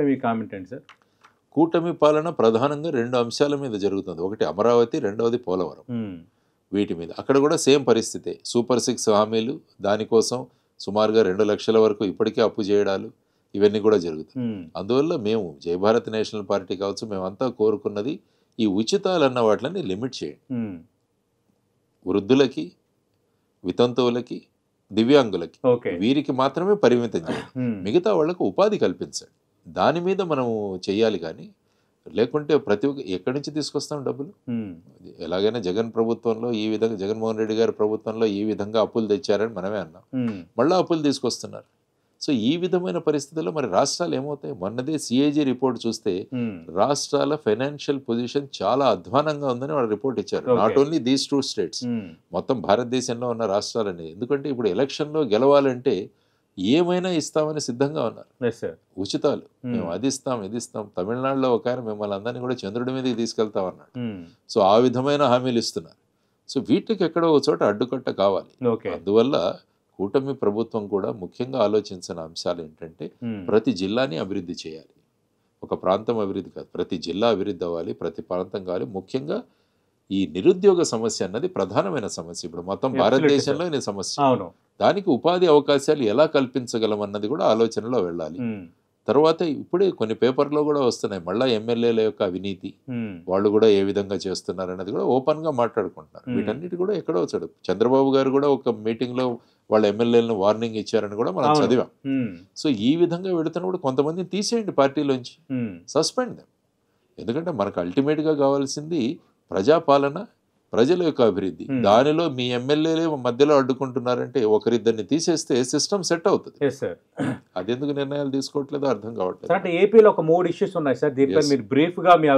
మీ comment ఏంటి sir? కూటమి పాలన ప్రధానంగా 2 అంశాల మీద జరుగుతుంది. ఒకటి అమరావతి, రెండవది పోలవరం. వీటి మీద అక్కడ కూడా సేమ్ పరిస్థితే. సూపర్ 6 హామీలు, దానికోసం సుమారుగా 2 లక్షల వరకు ఇప్పటికే అప్పు చేయడాలు, ఇవన్నీ కూడా జరుగుతాయి. అందువల్ల మేము జయభారత్ నేషనల్ పార్టీ కావచ్చు, మేమంతా కోరుకున్నది ఈ ఉచితాలన్న వాటిని లిమిట్ చేయండి. వృద్ధులకి, వితంతువులకి, దివ్యాంగులకి, వీరికి మాత్రమే పరిమితం చేయండి. మిగతా వాళ్లకు ఉపాధి కల్పించండి. దాని మీద మనము చెయ్యాలి. కానీ లేకుంటే ప్రతి ఒక్క ఎక్కడి నుంచి తీసుకొస్తాం డబ్బులు? ఎలాగైనా జగన్ ప్రభుత్వంలో ఈ విధంగా, జగన్మోహన్ రెడ్డి గారి ప్రభుత్వంలో ఈ విధంగా అప్పులు తెచ్చారని మనమే అన్నాం. మళ్ళీ అప్పులు తీసుకొస్తున్నారు. సో ఈ విధమైన పరిస్థితుల్లో మరి రాష్ట్రాలు ఏమవుతాయి? మొన్నదే సిఏజీ రిపోర్ట్ చూస్తే రాష్ట్రాల ఫైనాన్షియల్ పొజిషన్ చాలా అధ్వానంగా ఉందని వాళ్ళు రిపోర్ట్ ఇచ్చారు. నాట్ ఓన్లీ దీస్ 2 స్టేట్స్, మొత్తం భారతదేశంలో ఉన్న రాష్ట్రాలని. ఎందుకంటే ఇప్పుడు ఎలక్షన్లో గెలవాలంటే ఏమైనా ఇస్తామని సిద్ధంగా ఉన్నారు. ఉచితాలు మేము అది ఇస్తాం, ఇది ఇస్తాం. తమిళనాడులో ఒక ఆయన మిమ్మల్ని అందరినీ కూడా చంద్రుడి మీదకి తీసుకెళ్తామన్నాడు. సో ఆ విధమైన హామీలు ఇస్తున్నారు. సో వీటికి ఎక్కడో ఒక చోట అడ్డుకట్ట కావాలి. అందువల్ల కూటమి ప్రభుత్వం కూడా ముఖ్యంగా ఆలోచించిన అంశాలు ఏంటంటే ప్రతి జిల్లాని అభివృద్ధి చేయాలి. ఒక ప్రాంతం అభివృద్ధి కాదు, ప్రతి జిల్లా అభివృద్ధి అవ్వాలి, ప్రతి ప్రాంతం కావాలి. ముఖ్యంగా ఈ నిరుద్యోగ సమస్య అన్నది ప్రధానమైన సమస్య ఇప్పుడు మొత్తం భారతదేశంలో ఈ సమస్య. దానికి ఉపాధి అవకాశాలు ఎలా కల్పించగలం అన్నది కూడా ఆలోచనలో వెళ్ళాలి. తర్వాత ఇప్పుడే కొన్ని పేపర్లో కూడా వస్తున్నాయి, మళ్ళా ఎమ్మెల్యేల యొక్క అవినీతి, వాళ్ళు కూడా ఏ విధంగా చేస్తున్నారు అన్నది కూడా ఓపెన్ గా మాట్లాడుకుంటున్నారు. వీటన్నిటి కూడా ఎక్కడో వచ్చాడు. చంద్రబాబు గారు కూడా ఒక మీటింగ్ లో వాళ్ళ ఎమ్మెల్యేలను వార్నింగ్ ఇచ్చారని కూడా మనం చదివాం. సో ఈ విధంగా వెళుతున్నప్పుడు కొంతమందిని తీసేయండి పార్టీలోంచి, సస్పెండ్ దెమ్. ఎందుకంటే మనకు అల్టిమేట్ గా కావాల్సింది ప్రజాపాలన, ప్రజల యొక్క అభివృద్ధి. దానిలో మీ ఎమ్మెల్యేలే మధ్యలో అడ్డుకుంటున్నారంటే ఒకరిద్దరిని తీసేస్తే సిస్టమ్ సెట్ అవుతుంది. అదెందుకు నిర్ణయాలు తీసుకోవట్లేదో అర్థం కావట్లేదు. ఏపీలో ఒక 3 ఇష్యూస్ ఉన్నాయి సార్, దీంట్లో మీరు బ్రీఫ్ గా మీ